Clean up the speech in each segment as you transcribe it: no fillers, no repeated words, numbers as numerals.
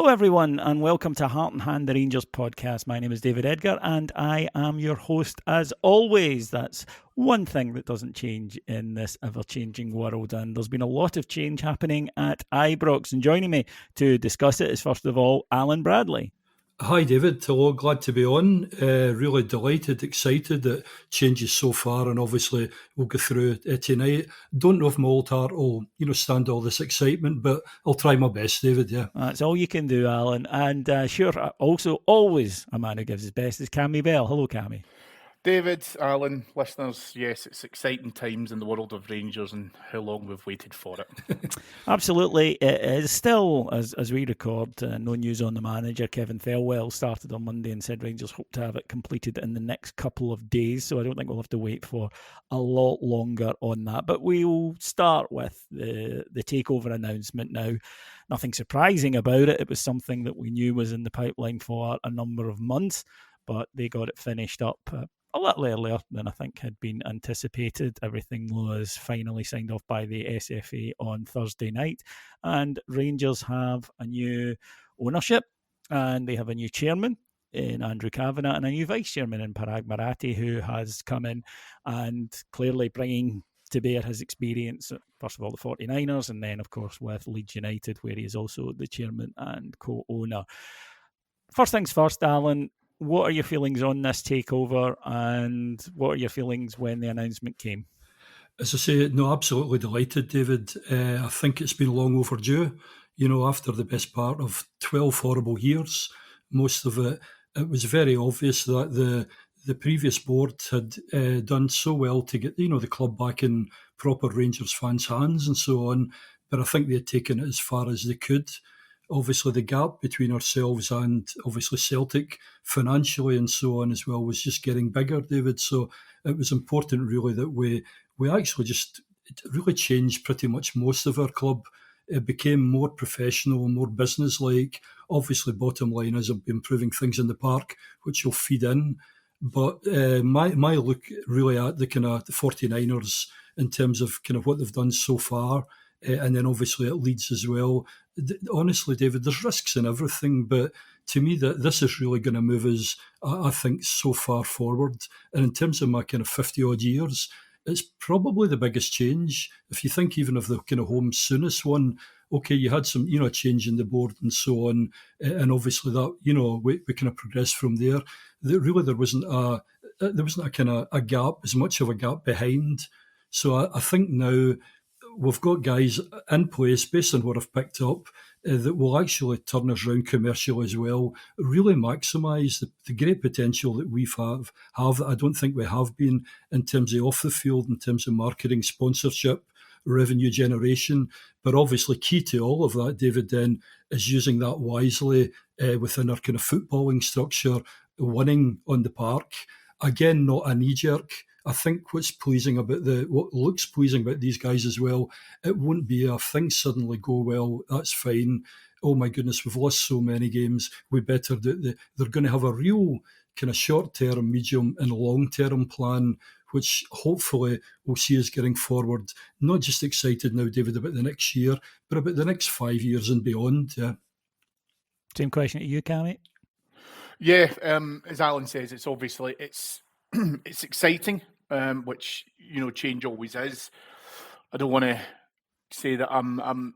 Hello, everyone, and welcome to Heart and Hand, the Rangers podcast. My name is David Edgar, and I am your host as always. That's one thing that doesn't change in this ever-changing world, and there's been a lot of change happening at Ibrox. And joining me to discuss it is, first of all, Alan Bradley. Hi David, hello, glad to be on. Really delighted, excited that changes so far, and obviously we'll go through it tonight. Don't know if my old heart will, stand all this excitement, but I'll try my best, David. Yeah, That's all you can do, Alan. And sure, also always a man who gives his best is Cammy Bell. Hello, Cammy. David, Alan, listeners, yes, it's exciting times in the world of Rangers and how long we've waited for it. Absolutely. It is still, as we record, no news on the manager. Kevin Thelwell started on Monday and said Rangers hope to have it completed in the next couple of days. So I don't think we'll have to wait for a lot longer on that. But we'll start with the takeover announcement now. Nothing surprising about it. It was something that we knew was in the pipeline for a number of months, but they got it finished up a little earlier than I think had been anticipated. Everything was finally signed off by the SFA on Thursday night, and Rangers have a new ownership, and they have a new chairman in Andrew Cavenagh and a new vice chairman in Parag Marathi, who has come in and clearly bringing to bear his experience, first of all, the 49ers, and then, of course, with Leeds United, where he is also the chairman and co-owner. First things first, Alan, what are your feelings on this takeover, and what are your feelings when the announcement came? as I say, no, absolutely delighted, David. I think it's been long overdue. After the best part of 12 horrible years, most of it was very obvious that the previous board had done so well to get the club back in proper Rangers fans' hands and so on. But I think they had taken it as far as they could. Obviously, the gap between ourselves and obviously Celtic financially and so on as well was just getting bigger, David. So it was important really that we actually just really changed pretty much most of our club. It became more professional, more business-like. Obviously, bottom line is improving things in the park, which will feed in. But my look really at the kind of the 49ers in terms of kind of what they've done so far, and then obviously it Leeds as well. Honestly, David, there's risks in everything, but to me, that this is really going to move us, I think, so far forward. And in terms of my kind of 50-odd years, it's probably the biggest change. If you think even of the kind of home soonest one, okay, you had some, change in the board and so on, and obviously that, we kind of progressed from there. Really, there wasn't a kind of a gap, as much of a gap behind. So I think now we've got guys in place based on what I've picked up that will actually turn us around commercially as well, really maximise the great potential that we have that I don't think we have been in terms of off the field, in terms of marketing, sponsorship, revenue generation. But obviously key to all of that, David, then is using that wisely within our kind of footballing structure, winning on the park. Again, not a knee-jerk. I think what looks pleasing about these guys as well, it won't be if things suddenly go well, that's fine. Oh my goodness, we've lost so many games, we better do. They're going to have a real kind of short-term, medium and long-term plan, which hopefully will see us getting forward. Not just excited now, David, about the next year, but about the next 5 years and beyond. Yeah. Same question to you, Cammy. Yeah, as Alan says, it's obviously it's exciting, which change always is. I don't want to say that I'm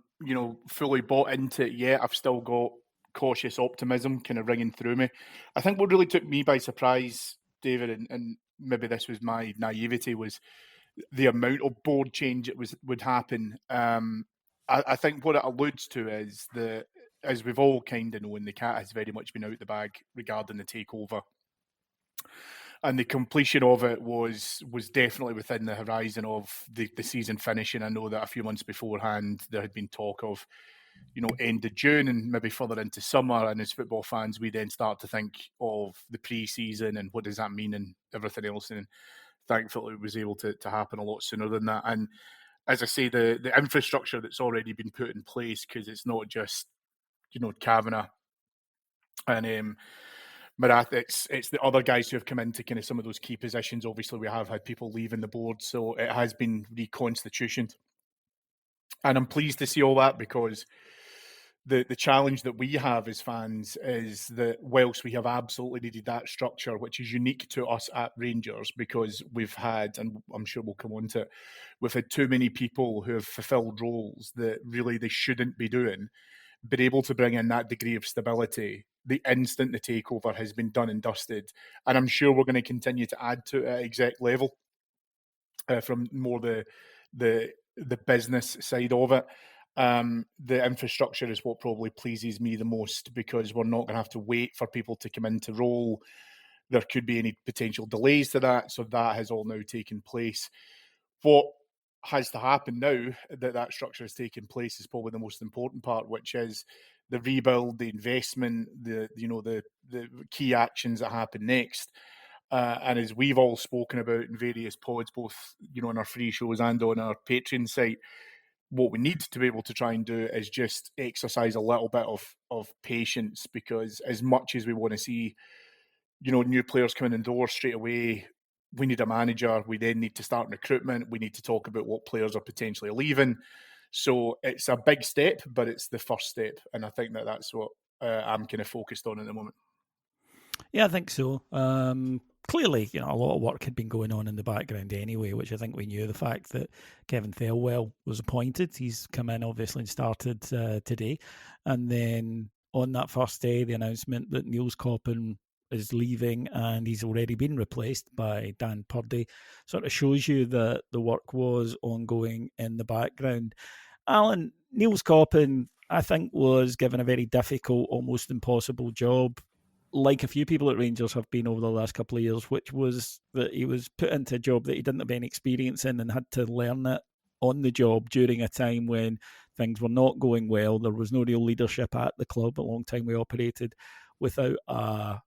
fully bought into it yet. I've still got cautious optimism kind of ringing through me. I think what really took me by surprise, David, and maybe this was my naivety, was the amount of board change would happen. I think what it alludes to is that, as we've all kind of known, the cat has very much been out the bag regarding the takeover. And the completion of it was definitely within the horizon of the season finishing. I know that a few months beforehand, there had been talk of, end of June and maybe further into summer. And as football fans, we then start to think of the pre-season and what does that mean and everything else. And thankfully, it was able to happen a lot sooner than that. And as I say, the infrastructure that's already been put in place, because it's not just, Cavenagh and Marath, it's the other guys who have come into kind of some of those key positions. Obviously, we have had people leaving the board, so it has been reconstitutioned. And I'm pleased to see all that, because the challenge that we have as fans is that whilst we have absolutely needed that structure, which is unique to us at Rangers, because we've had, and I'm sure we'll come on to it, we've had too many people who have fulfilled roles that really they shouldn't be doing, been able to bring in that degree of stability the instant the takeover has been done and dusted. And I'm sure we're going to continue to add to it at exec level from more the business side of it. The infrastructure is what probably pleases me the most, because we're not going to have to wait for people to come into role. There could be any potential delays to that, so that has all now taken place. What has to happen now that structure has taken place is probably the most important part, which is the rebuild, the investment, the key actions that happen next. And as we've all spoken about in various pods, both on our free shows and on our Patreon site, what we need to be able to try and do is just exercise a little bit of patience, because as much as we want to see new players coming in the door straight away, we need a manager. We then need to start recruitment. We need to talk about what players are potentially leaving. So it's a big step, but it's the first step. And I think that's what I'm kind of focused on at the moment. Yeah, I think so. Clearly, a lot of work had been going on in the background anyway, which I think we knew. The fact that Kevin Thelwell was appointed, he's come in obviously and started today. And then on that first day, the announcement that Nils Koppen is leaving and he's already been replaced by Dan Purdy sort of shows you that the work was ongoing in the background. Alan, Nils Koppen, I think, was given a very difficult, almost impossible job, like a few people at Rangers have been over the last couple of years, which was that he was put into a job that he didn't have any experience in and had to learn it on the job during a time when things were not going well. There was no real leadership at the club. A long time we operated without a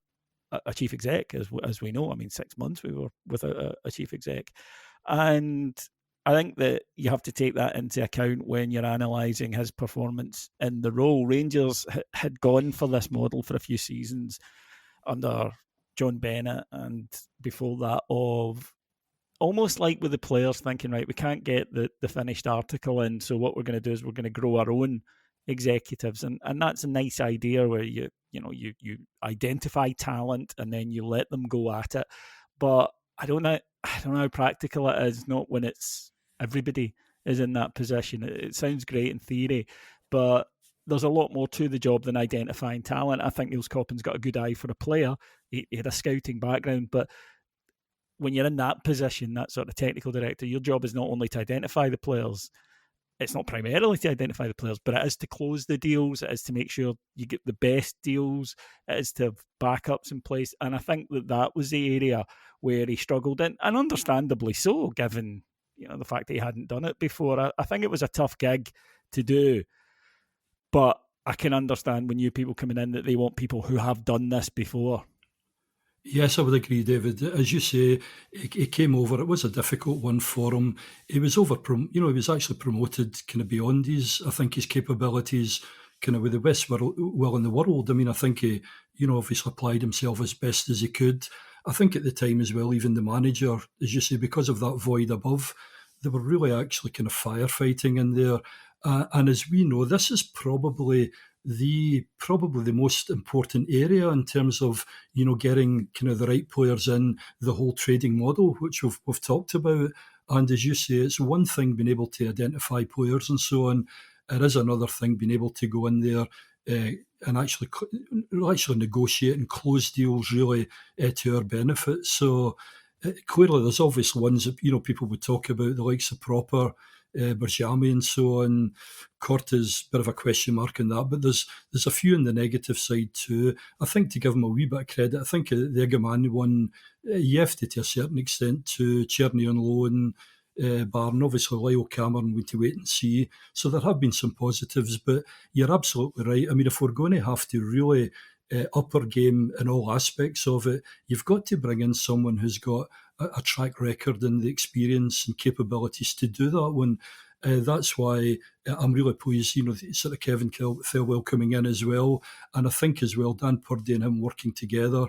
chief exec, as we know. I mean, 6 months we were without a chief exec. And I think that you have to take that into account when you're analysing his performance in the role. Rangers had gone for this model for a few seasons under John Bennett, and before that of almost like with the players thinking, right, we can't get the finished article in, so what we're going to do is we're going to grow our own executives, and that's a nice idea where you identify talent and then you let them go at it. But I don't know how practical it is, not when it's everybody is in that position. It sounds great in theory, but there's a lot more to the job than identifying talent. I think Nils Koppen's got a good eye for a player. He had a scouting background, but when you're in that position, that sort of technical director, your job is not only to identify the players. It's not primarily to identify the players, but it is to close the deals. It is to make sure you get the best deals. It is to have backups in place. And I think that was the area where he struggled in, and understandably so, given the fact that he hadn't done it before. I think it was a tough gig to do, but I can understand when new people coming in that they want people who have done this before. Yes, I would agree, David. As you say, he came over. It was a difficult one for him. He was he was actually promoted kind of beyond his capabilities, kind of with the best will in the world. I mean, I think he, obviously applied himself as best as he could. I think at the time as well, even the manager, as you say, because of that void above, they were really actually kind of firefighting in there. And as we know, this is probably the most important area in terms of getting kind of the right players in, the whole trading model which we've talked about. And as you say, it's one thing being able to identify players and so on. It is another thing being able to go in there and actually negotiate and close deals really to our benefit. So clearly, there's obvious ones that people would talk about, the likes of Proper, Berjami and so on. Corta's a bit of a question mark on that, but there's a few on the negative side too. I think to give him a wee bit of credit, I think the Egaman one, Yefti to a certain extent to Cherny on loan, Barn, obviously Lyle Cameron, we need to wait and see. So there have been some positives, but you're absolutely right. I mean, if we're going to have to really upper game in all aspects of it, you've got to bring in someone who's got a track record and the experience and capabilities to do that one. That's why I'm really pleased, sort of Kevin Thelwell coming in as well. And I think as well, Dan Purdy and him working together.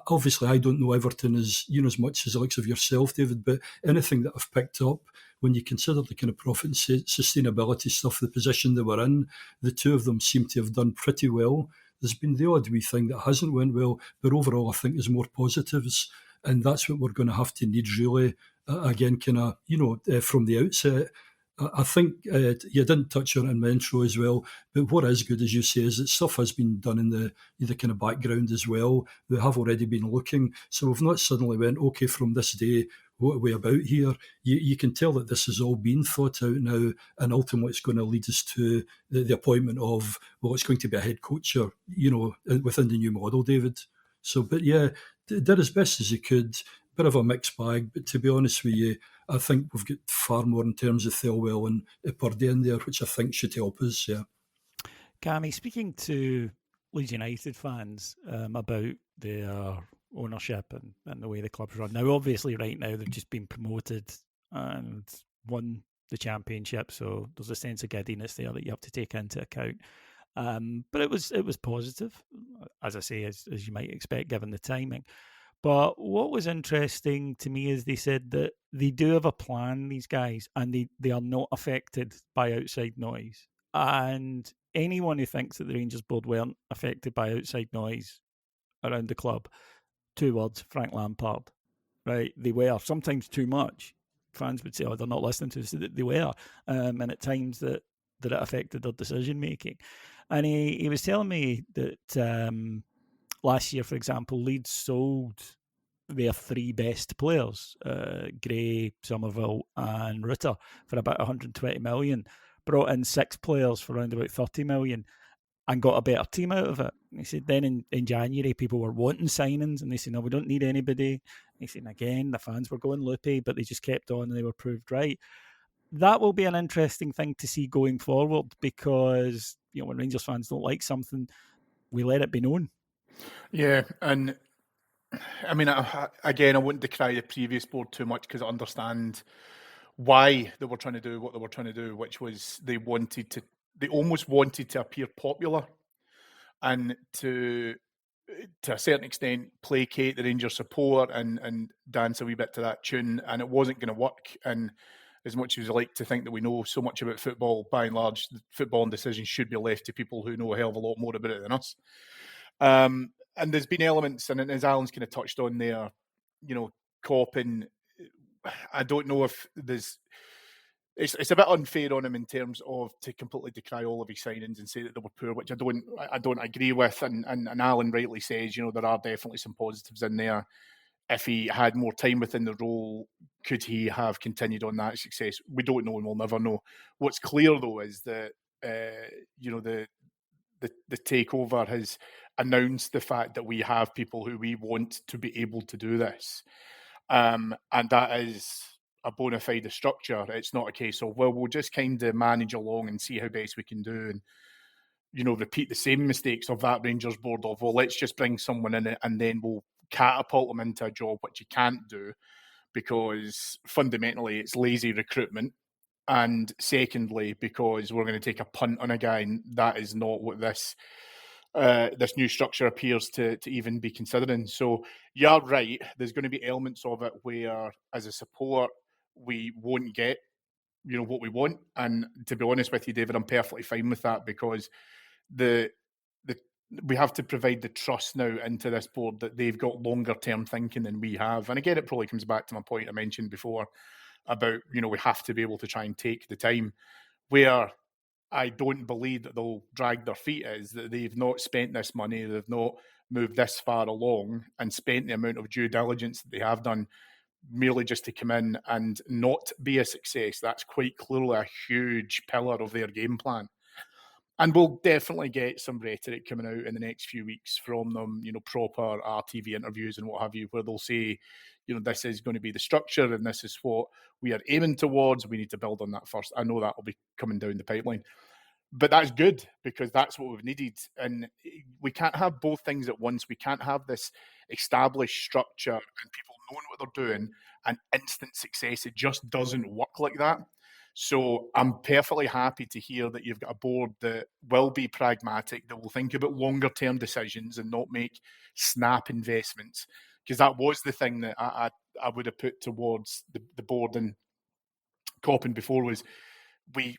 obviously I don't know Everton as as much as the likes of yourself, David, but anything that I've picked up, when you consider the kind of profit and sustainability stuff, the position they were in, the two of them seem to have done pretty well. There's been the odd wee thing that hasn't went well, but overall I think there's more positives, and that's what we're going to have to need really, again, kind of, from the outset. I think you didn't touch on it in my intro as well, but what is good, as you say, is that stuff has been done in the kind of background as well. We have already been looking, so we've not suddenly went, okay, from this day, what are we about here? You can tell that this has all been thought out now, and ultimately it's going to lead us to the appointment of, well, it's going to be a head coach, within the new model, David. So, but yeah, did as best as he could. Bit of a mixed bag, but to be honest with you, I think we've got far more in terms of Thelwell and Purdy in there, which I think should help us, yeah. Cammy, speaking to Leeds United fans about their ownership and the way the club's run. Now, obviously, right now, they've just been promoted and won the championship, so there's a sense of giddiness there that you have to take into account. But it was positive, as I say, as you might expect, given the timing. But what was interesting to me is they said that they do have a plan, these guys, and they are not affected by outside noise. And anyone who thinks that the Rangers board weren't affected by outside noise around the club, 2 words, Frank Lampard, right? They were, sometimes too much. Fans would say, oh, they're not listening to us. They were. And at times that it affected their decision-making. And he was telling me that last year, for example, Leeds sold their 3 best players, Gray, Somerville and Rutter, for about 120 million. Brought in 6 players for around about 30 million and got a better team out of it. And he said then in January, people were wanting signings and they said, no, we don't need anybody. And he said, again, the fans were going loopy, but they just kept on and they were proved right. That will be an interesting thing to see going forward because, when Rangers fans don't like something, we let it be known. Yeah, and I mean, again, I wouldn't decry the previous board too much because I understand why they were trying to do what they were trying to do, which was they almost wanted to appear popular and to a certain extent placate the Rangers support and dance a wee bit to that tune, and it wasn't going to work. And as much as we like to think that we know so much about football, by and large, football and decisions should be left to people who know a hell of a lot more about it than us. And there's been elements, and as Alan's kind of touched on there, Koppen, I don't know if it's a bit unfair on him in terms of to completely decry all of his signings and say that they were poor, which I don't agree with. And Alan rightly says, there are definitely some positives in there. If he had more time within the role, could he have continued on that success? We don't know and we'll never know. What's clear though is that the takeover has announced the fact that we have people who we want to be able to do this. And that is a bona fide structure. It's not a case of, well, we'll just kind of manage along and see how best we can do and, repeat the same mistakes of that Rangers board of, well, let's just bring someone in and then we'll catapult them into a job, which you can't do because fundamentally it's lazy recruitment. And secondly, because we're going to take a punt on a guy, and that is not what this new structure appears to even be considering. So you're right. There's going to be elements of it where, as a support, we won't get, what we want. And to be honest with you, David, I'm perfectly fine with that because we have to provide the trust now into this board that they've got longer term thinking than we have. And again, it probably comes back to my point I mentioned before about, we have to be able to try and take the time. Where I don't believe that they'll drag their feet is that they've not spent this money, they've not moved this far along and spent the amount of due diligence that they have done merely just to come in and not be a success. That's quite clearly a huge pillar of their game plan. And we'll definitely get some rhetoric coming out in the next few weeks from them, proper RTV interviews and what have you, where they'll say, this is going to be the structure and this is what we are aiming towards. We need to build on that first. I know that will be coming down the pipeline. But that's good because that's what we've needed. And we can't have both things at once. We can't have this established structure and people knowing what they're doing and instant success. It just doesn't work like that. So I'm perfectly happy to hear that you've got a board that will be pragmatic, that will think about longer term decisions and not make snap investments. Because that was the thing that I would have put towards the board and Koppen before, was we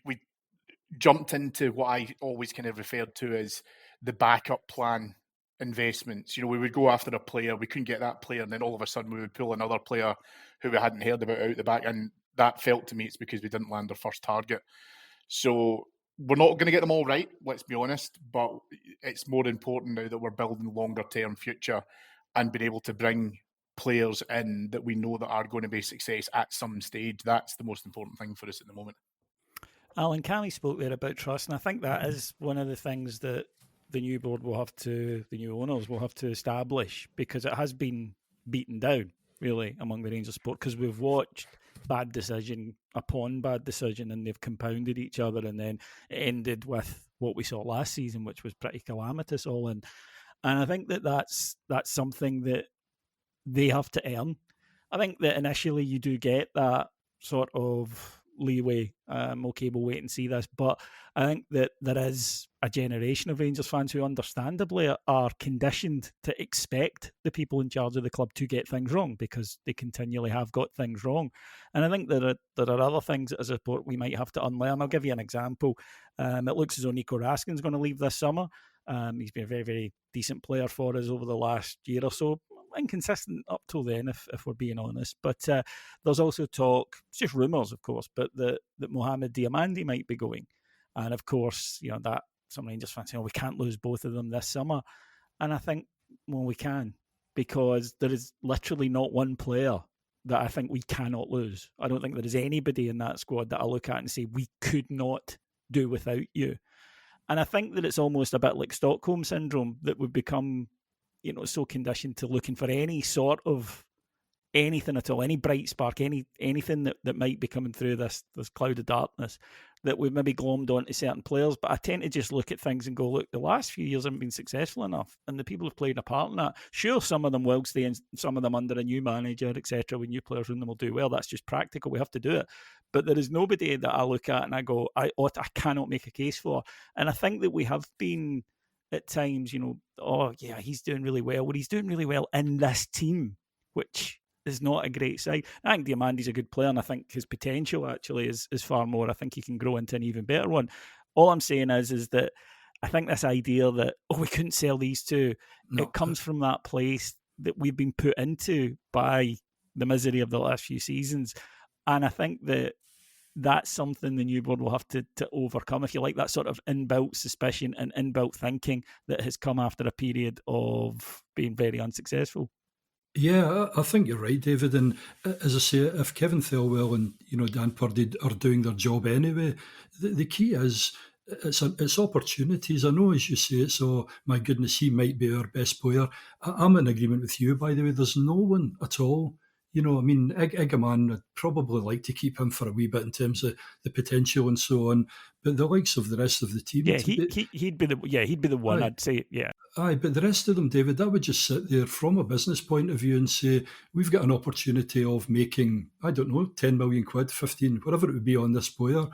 jumped into what I always kind of referred to as the backup plan investments. We would go after a player, we couldn't get that player, and then all of a sudden we would pull another player who we hadn't heard about out the back, and that felt to me it's because we didn't land our first target. So we're not going to get them all right, let's be honest, but it's more important now that we're building longer term future and being able to bring players in that we know that are going to be a success at some stage. That's the most important thing for us at the moment. Alan, Cammy spoke there about trust, and I think that is one of the things that the new board will have to, the new owners will have to establish, because it has been beaten down, really, among the Rangers support, because we've watched bad decision upon bad decision, and they've compounded each other, and then it ended with what we saw last season, which was pretty calamitous all in. And I think that that's something that they have to earn. I think that initially you do get that sort of leeway. Okay, we'll wait and see this. But I think that there is a generation of Rangers fans who understandably are conditioned to expect the people in charge of the club to get things wrong, because they continually have got things wrong. And I think there are other things that as a support we might have to unlearn. I'll give you an example. It looks as though Nico Raskin's going to leave this summer. He's been a very, very decent player for us over the last year or so. Inconsistent up till then, if we're being honest. But there's also talk, it's just rumours, of course, but that Mohamed Diamandi might be going. And of course, that some Rangers fans say, we can't lose both of them this summer. And I think, well, we can, because there is literally not one player that I think we cannot lose. I don't think there is anybody in that squad that I look at and say, we could not do without you. And I think that it's almost a bit like Stockholm syndrome, that we've become, so conditioned to looking for any sort of anything at all, any bright spark, anything that might be coming through this cloud of darkness, that we've maybe glommed onto certain players. But I tend to just look at things and go, look, the last few years haven't been successful enough, and the people have played a part in that. Sure, some of them will stay, and some of them under a new manager, etc., with new players in them will do well. That's just practical. We have to do it. But there is nobody that I look at and I go, I cannot make a case for. And I think that we have been at times, he's doing really well. Well, he's doing really well in this team, which is not a great side. I think Diamandi's a good player, and I think his potential actually is far more. I think he can grow into an even better one. All I'm saying is that I think this idea that, we couldn't sell these two, it comes from that place that we've been put into by the misery of the last few seasons. And I think that that's something the new board will have to overcome, if you like, that sort of inbuilt suspicion and inbuilt thinking that has come after a period of being very unsuccessful. Yeah, I think you're right, David. And as I say, if Kevin Thelwell and Dan Purdy are doing their job anyway, the key is it's opportunities. I know, as you say, it's my goodness, he might be our best player. I'm in agreement with you, by the way. There's no one at all. Iggaman, I'd probably like to keep him for a wee bit in terms of the potential and so on. But the likes of the rest of the team, he'd be the one. Right. I'd say, yeah. Aye, but the rest of them, David, that would just sit there from a business point of view and say, we've got an opportunity of making, 10 million quid, 15, whatever it would be on this player.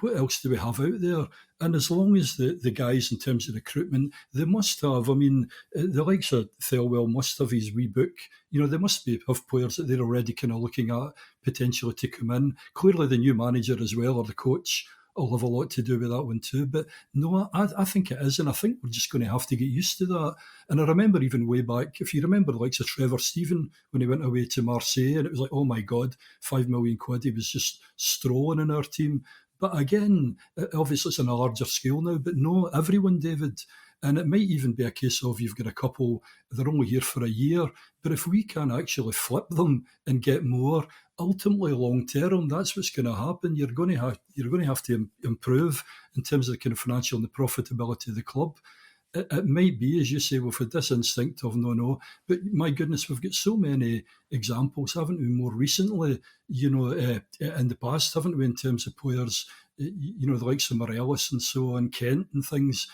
What else do we have out there? And as long as the guys, in terms of recruitment, they must have, the likes of Thelwell must have his wee book. They must have players that they're already kind of looking at potentially to come in. Clearly the new manager as well, or the coach, will have a lot to do with that one too. But no, I think it is, and I think we're just going to have to get used to that. And I remember even way back, if you remember the likes of Trevor Stephen when he went away to Marseille, and it was like, oh my God, 5 million quid, he was just strolling in our team. But again, obviously it's on a larger scale now, but no, everyone, David, and it might even be a case of you've got a couple, they're only here for a year, but if we can actually flip them and get more, ultimately long term, that's what's going to happen. You're going to have to improve in terms of the kind of financial and the profitability of the club. It might be, as you say, we've had this instinct of no, but my goodness, we've got so many examples, haven't we, more recently, in the past, haven't we, in terms of players, the likes of Morelos and so on, Kent and things.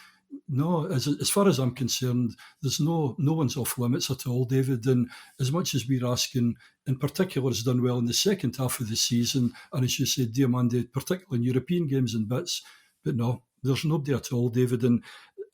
No, as far as I'm concerned, there's no one's off limits at all, David. And as much as we're asking, in particular, has done well in the second half of the season, and as you said, Diamande, particularly in European games and bits, but no, there's nobody at all, David.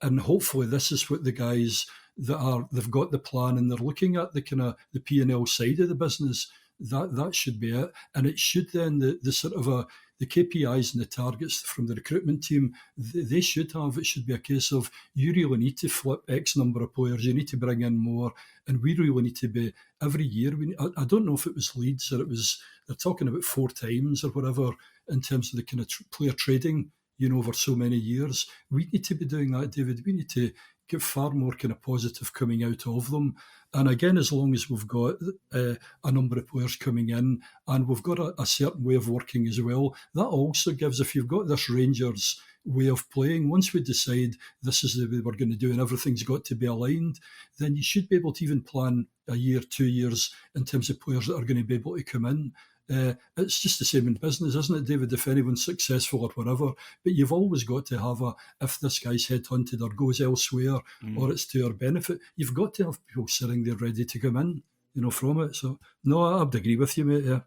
And hopefully this is what the guys they've got the plan and they're looking at the kind of the P&L side of the business. That should be it, and it should then the sort of the KPIs and the targets from the recruitment team, they should have. It should be a case of you really need to flip X number of players, you need to bring in more, and we really need to be every year. I don't know if it was Leeds or it was, they're talking about 4 times or whatever in terms of the kind of player trading, over so many years. We need to be doing that, David. We need to get far more kind of positive coming out of them. And again, as long as we've got a number of players coming in and we've got a certain way of working as well, that also gives, if you've got this Rangers way of playing, once we decide this is the way we're going to do and everything's got to be aligned, then you should be able to even plan a year, 2 years in terms of players that are going to be able to come in. It's just the same in business, isn't it, David? If anyone's successful or whatever, but you've always got to have if this guy's headhunted or goes elsewhere or it's to our benefit, you've got to have people sitting there ready to come in, from it. So, no, I'd agree with you, mate, yeah.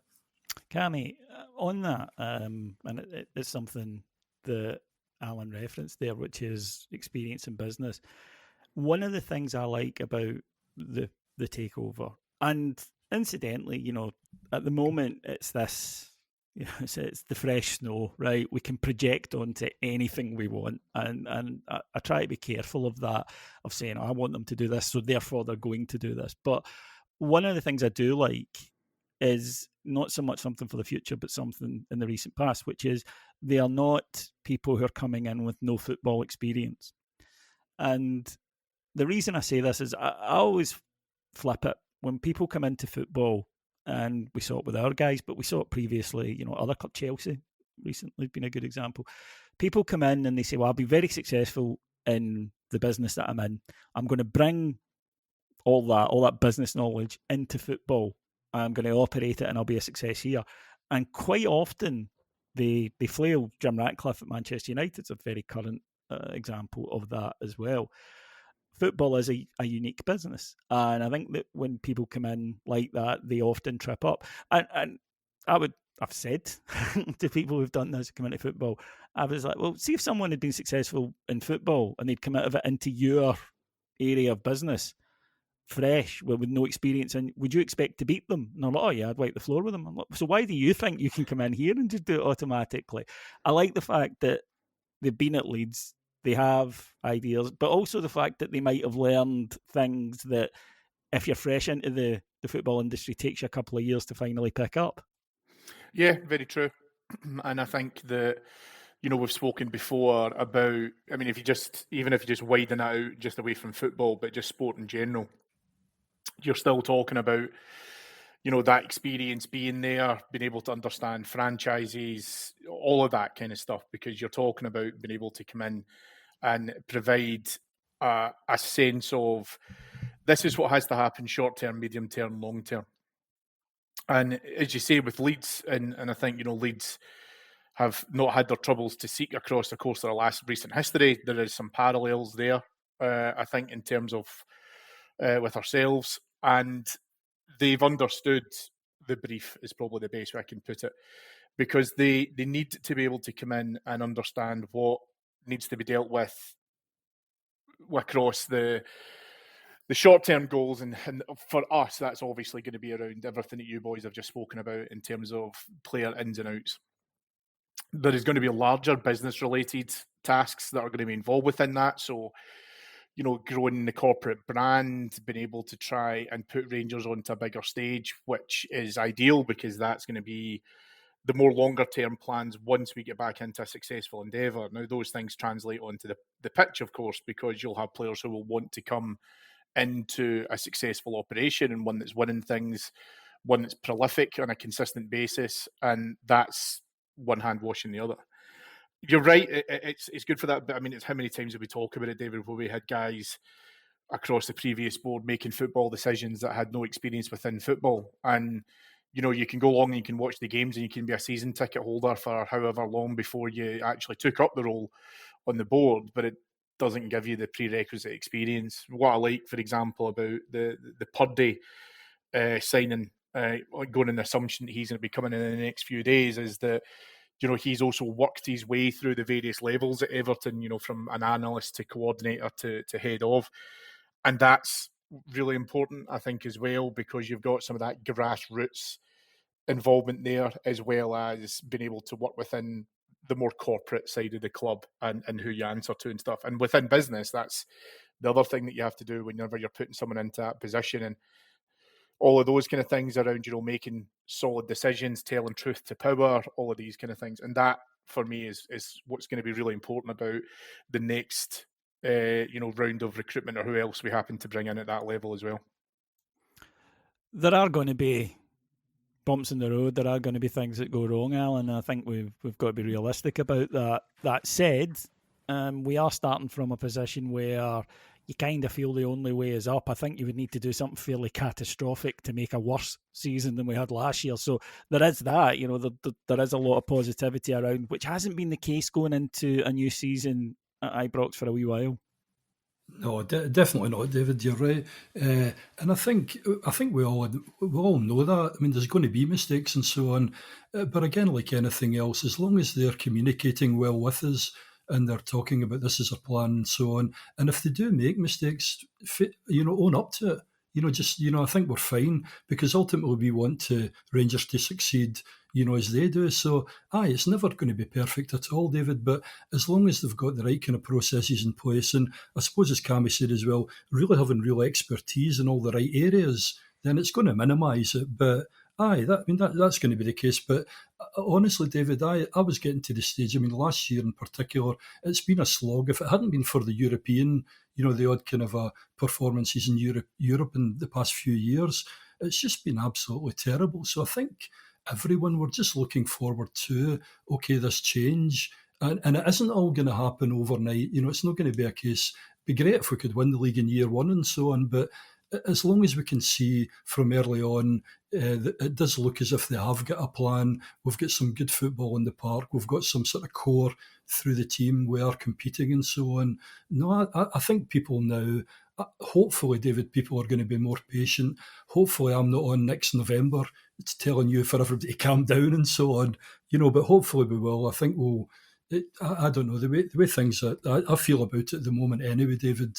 Cammy, on that, and it's something that Alan referenced there, which is experience in business. One of the things I like about the takeover, and incidentally, at the moment it's this, it's the fresh snow, right? We can project onto anything we want, and I try to be careful of that, of saying, I want them to do this, so therefore they're going to do this. But one of the things I do like is not so much something for the future, but something in the recent past, which is they are not people who are coming in with no football experience. And the reason I say this is I always flip it. When people come into football, and we saw it with our guys, but we saw it previously, other club, Chelsea recently been a good example. People come in and they say, well, I'll be very successful in the business that I'm in. I'm going to bring all that business knowledge into football. I'm going to operate it and I'll be a success here. And quite often they flail. Jim Ratcliffe at Manchester United is a very current example of that as well. Football is a unique business. And I think that when people come in like that, they often trip up. And I've said to people who've done this, come into football, I was like, well, see if someone had been successful in football and they'd come out of it into your area of business, fresh, with no experience, and would you expect to beat them? And I'm like, oh yeah, I'd wipe the floor with them. I'm like, so why do you think you can come in here and just do it automatically? I like the fact that they've been at Leeds, they have ideas, but also the fact that they might have learned things that if you're fresh into the football industry, takes you a couple of years to finally pick up. Yeah, very true. And I think that, we've spoken before about, if you just widen it out just away from football, but just sport in general, you're still talking about, that experience being there, being able to understand franchises, all of that kind of stuff, because you're talking about being able to come in and provide a sense of this is what has to happen short term, medium term, long term. And as you say, with Leeds, and I think, Leeds have not had their troubles to seek across the course of their recent history. There is some parallels there, I think, in terms of with ourselves. And they've understood the brief, is probably the best way I can put it, because they need to be able to come in and understand what needs to be dealt with across the short-term goals, and for us, that's obviously going to be around everything that you boys have just spoken about in terms of player ins and outs. There is going to be larger business-related tasks that are going to be involved within that. So, growing the corporate brand, being able to try and put Rangers onto a bigger stage, which is ideal because that's going to be the more longer-term plans once we get back into a successful endeavour. Now, those things translate onto the pitch, of course, because you'll have players who will want to come into a successful operation and one that's winning things, one that's prolific on a consistent basis, and that's one hand washing the other. You're right, it's good for that, but it's how many times have we talked about it, David, where we had guys across the previous board making football decisions that had no experience within football, and you can go along and you can watch the games and you can be a season ticket holder for however long before you actually took up the role on the board, but doesn't give you the prerequisite experience. What I like, for example, about the Purdy signing, going on the assumption that he's going to be coming in the next few days, is that, you know, he's also worked his way through the various levels at Everton, you know, from an analyst to coordinator to head of. And that's really important, I think, as well, because you've got some of that grassroots involvement there, as well as being able to work within the more corporate side of the club and who you answer to and stuff. And within business, that's the other thing that you have to do whenever you're putting someone into that position. And all of those kind of things around, you know, making solid decisions, telling truth to power, all of these kind of things. And that, for me, is what's going to be really important about the next, you know, round of recruitment, or who else we happen to bring in at that level as well. There are going to be bumps in the road. There are going to be things that go wrong, Alan. I think we've got to be realistic about that. That said, we are starting from a position where you kind of feel the only way is up. I think you would need to do something fairly catastrophic to make a worse season than we had last year. So there is that, you know, there is a lot of positivity around, which hasn't been the case going into a new season at Ibrox for a wee while. No, definitely not, David. You're right, and I think we all know that. I mean, there's going to be mistakes and so on, but again, like anything else, as long as they're communicating well with us and they're talking about this as a plan and so on, and if they do make mistakes, you know, own up to it. You know, just, you know, I think we're fine, because ultimately we want Rangers to succeed, you know, as they do. So, it's never going to be perfect at all, David, but as long as they've got the right kind of processes in place, and I suppose, as Cammy said as well, really having real expertise in all the right areas, then it's going to minimise it. But that's going to be the case. But honestly, David, I was getting to the stage, I mean, last year in particular, it's been a slog. If it hadn't been for the European, you know, the odd kind of performances in Europe in the past few years, it's just been absolutely terrible. So I think everyone, we're just looking forward to, okay, this change. And it isn't all going to happen overnight. You know, it's not going to be a case. It'd be great if we could win the league in year one and so on, but as long as we can see from early on, it does look as if they have got a plan. We've got some good football in the park. We've got some sort of core through the team. We are competing and so on. No, I think people now, hopefully, David, people are going to be more patient. Hopefully I'm not on next November. It's telling you for everybody to calm down and so on, you know, but hopefully we will. I think we'll, I don't know, the way things that I feel about it at the moment anyway, David,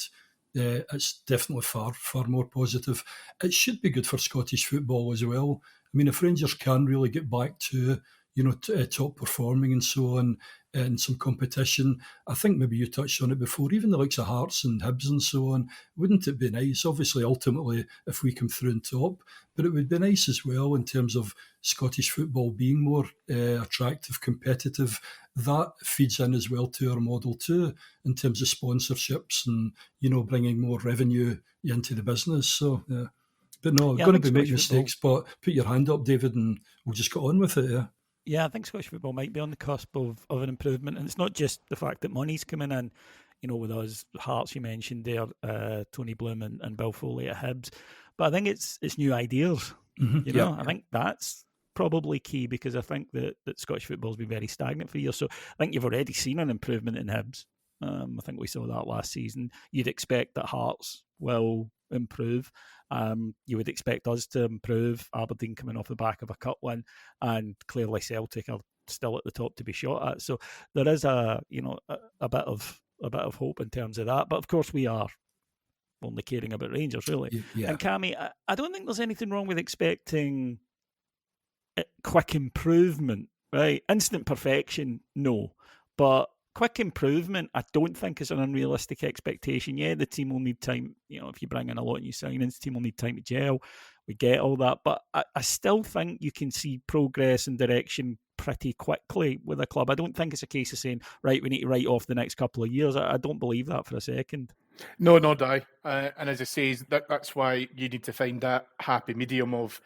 it's definitely far more positive. It should be good for Scottish football as well. I mean, if Rangers can really get back to, you know, top performing and so on, and some competition, I think maybe you touched on it before, even the likes of Hearts and Hibs and so on, wouldn't it be nice? Obviously, ultimately, if we come through on top, but it would be nice as well in terms of Scottish football being more attractive, competitive. That feeds in as well to our model too, in terms of sponsorships and, you know, bringing more revenue into the business. So, but no, going to be making mistakes, but put your hand up, David, and we'll just get on with it. Yeah. Yeah, I think Scottish football might be on the cusp of an improvement. And it's not just the fact that money's coming in, you know, with us, Hearts you mentioned there, Tony Bloom and Bill Foley at Hibs. But I think it's new ideas. Mm-hmm. You know, I think that's probably key, because I think that Scottish football's been very stagnant for years. So I think you've already seen an improvement in Hibs. I think we saw that last season. You'd expect that Hearts will improve. You would expect us to improve. Aberdeen coming off the back of a cup win, and clearly Celtic are still at the top to be shot at. So there is a bit of hope in terms of that. But of course, we are only caring about Rangers, really. Yeah. And Cammy, I don't think there's anything wrong with expecting quick improvement, right? Instant perfection, no. But quick improvement, I don't think is an unrealistic expectation. Yeah, the team will need time. You know, if you bring in a lot of new signings, the team will need time to gel. We get all that. But I still think you can see progress and direction pretty quickly with a club. I don't think it's a case of saying, right, we need to write off the next couple of years. I don't believe that for a second. No, nor do I. And as I say, that's why you need to find that happy medium of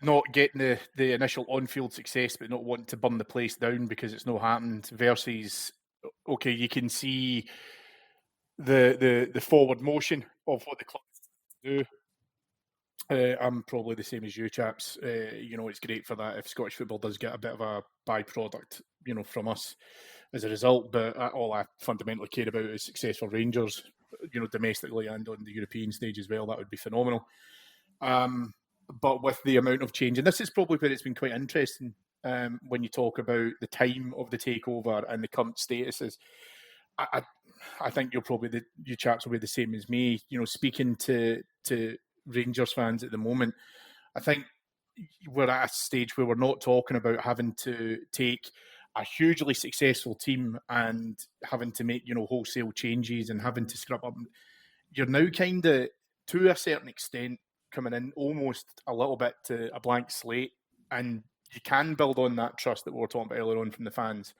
not getting the initial on-field success, but not wanting to burn the place down because it's not happened, versus, okay, you can see the forward motion of what the club do. I'm probably the same as you chaps. You know, it's great for that if Scottish football does get a bit of a byproduct, you know, from us. as a result. But all I fundamentally care about is success for Rangers, domestically and on the European stage as well. That would be phenomenal. But with the amount of change, and this is probably where it's been quite interesting when you talk about the time of the takeover and the current statuses. I think your chaps will be the same as me. Speaking to Rangers fans at the moment, I think we're at a stage where we're not talking about having to take a hugely successful team and having to make wholesale changes and having to scrub up. You're now kind of, to a certain extent, coming in almost a little bit to a blank slate, and you can build on that trust that we were talking about earlier on from the fans,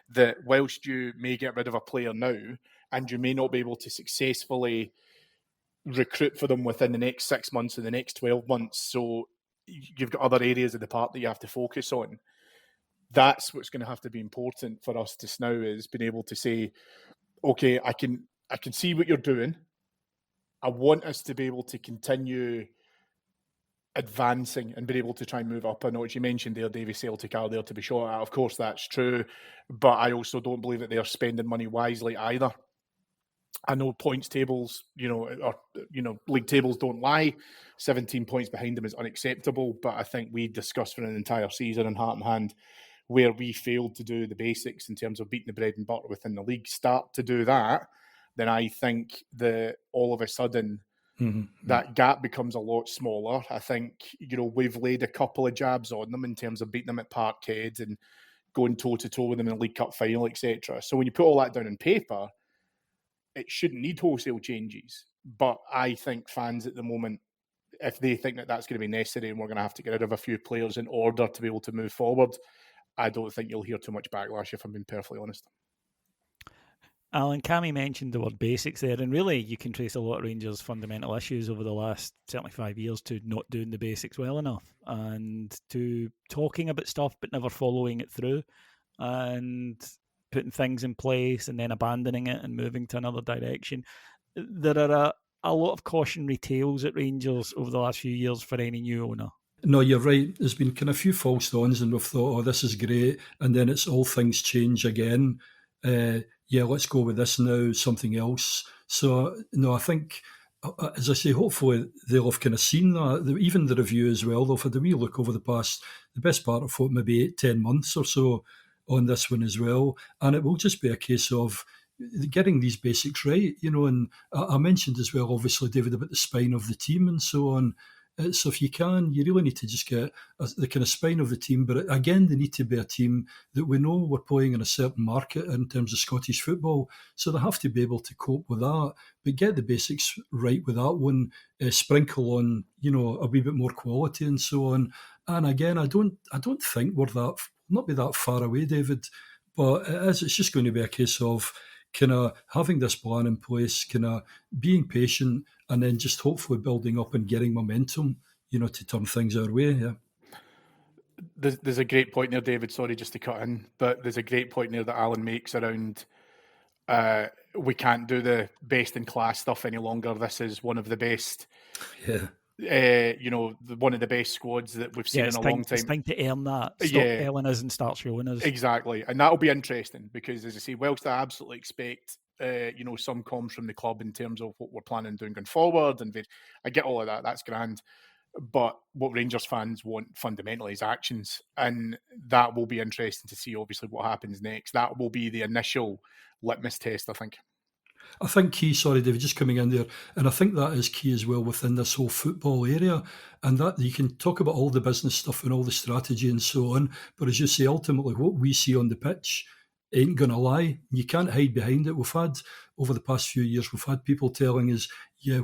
that whilst you may get rid of a player now and you may not be able to successfully recruit for them within the next 6 months or the next 12 months, so you've got other areas of the park that you have to focus on. That's what's going to have to be important for us just now, is being able to say, okay, I can see what you're doing. I want us to be able to continue advancing and be able to try and move up. I know, as you mentioned there, Davy, Celtic are there to be shot at. Of course, that's true, but I also don't believe that they're spending money wisely either. I know points tables, league tables don't lie. 17 points behind them is unacceptable, but I think we discussed for an entire season in Heart and Hand where we failed to do the basics in terms of beating the bread and butter within the league. Start to do that, then I think that all of a sudden that gap becomes a lot smaller. I think, we've laid a couple of jabs on them in terms of beating them at Parkhead and going toe-to-toe with them in the League Cup final, etc. So when you put all that down on paper, it shouldn't need wholesale changes. But I think fans at the moment, if they think that that's going to be necessary and we're going to have to get rid of a few players in order to be able to move forward, I don't think you'll hear too much backlash, if I'm being perfectly honest. Alan, Cammy mentioned the word basics there, and really you can trace a lot of Rangers' fundamental issues over the last certainly 5 years to not doing the basics well enough and to talking about stuff but never following it through and putting things in place and then abandoning it and moving to another direction. There are a lot of cautionary tales at Rangers over the last few years for any new owner. No, you're right. There's been kind of a few false dawns and we've thought, this is great. And then it's all things change again. Let's go with this now, something else. So, no, I think, as I say, hopefully they'll have kind of seen that. Even the review as well, they've had a wee look over the best part of maybe 8-10 months or so on this one as well. And it will just be a case of getting these basics right, and I mentioned as well, obviously, David, about the spine of the team and so on. So if you really need to just get the kind of spine of the team. But again, they need to be a team that we know we're playing in a certain market in terms of Scottish football. So they have to be able to cope with that. But get the basics right with that one. Sprinkle on, a wee bit more quality and so on. And again, I don't think we're not be that far away, David. But it's just going to be a case of kind of having this plan in place, kind of being patient, and then just hopefully building up and getting momentum, to turn things our way. Yeah. There's a great point there, David. Sorry, just to cut in, but there's a great point there that Alan makes around we can't do the best in class stuff any longer. This is one of the best. Yeah. One of the best squads that we've seen in a long time. It's time to earn that. Stop earning us and start showing us. Exactly. And that'll be interesting because, as I say, whilst I absolutely expect, some comms from the club in terms of what we're planning on doing going forward, and I get all of that, that's grand. But what Rangers fans want fundamentally is actions. And that will be interesting to see, obviously, what happens next. That will be the initial litmus test, I think. I think key, sorry David, just coming in there, and I think that is key as well within this whole football area, and that you can talk about all the business stuff and all the strategy and so on, but as you say, ultimately what we see on the pitch ain't going to lie. You can't hide behind it. We've had, over the past few years, we've had people telling us,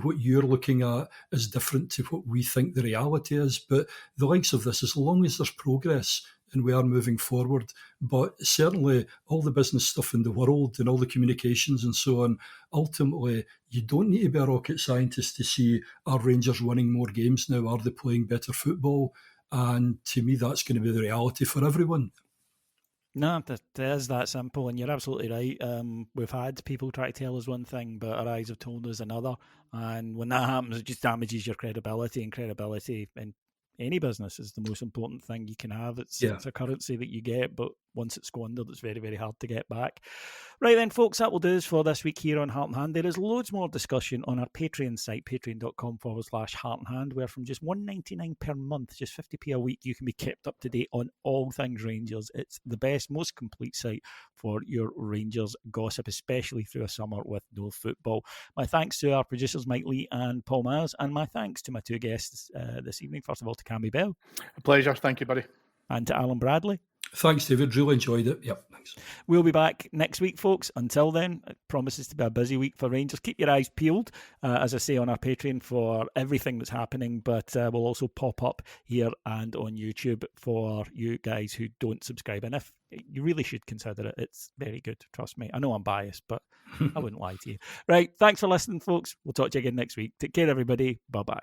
what you're looking at is different to what we think the reality is, but the likes of this, as long as there's progress, and we are moving forward. But certainly all the business stuff in the world and all the communications and so on, ultimately, you don't need to be a rocket scientist to see, are Rangers winning more games now? Are they playing better football? And to me, that's going to be the reality for everyone. No, it is that simple, and you're absolutely right. We've had people try to tell us one thing, but our eyes have told us another. And when that happens, it just damages your credibility, and credibility in any business is the most important thing you can have. It's a currency that you get, but once it's squandered, it's very, very hard to get back. Right then, folks, that will do us for this week here on Heart and Hand. There is loads more discussion on our Patreon site, patreon.com/Heart and Hand, where from just $1.99 per month, just 50p a week, you can be kept up to date on all things Rangers. It's the best, most complete site for your Rangers gossip, especially through a summer with no football. My thanks to our producers, Mike Lee and Paul Myers, and my thanks to my two guests this evening. First of all, to Cammy Bell. A pleasure. Thank you, buddy. And to Alan Bradley. Thanks, David. Really enjoyed it. Yep, thanks. We'll be back next week, folks. Until then, it promises to be a busy week for Rangers. Keep your eyes peeled, as I say, on our Patreon for everything that's happening, but we'll also pop up here and on YouTube for you guys who don't subscribe. And if you really should consider it, it's very good. Trust me. I know I'm biased, but I wouldn't lie to you. Right. Thanks for listening, folks. We'll talk to you again next week. Take care, everybody. Bye-bye.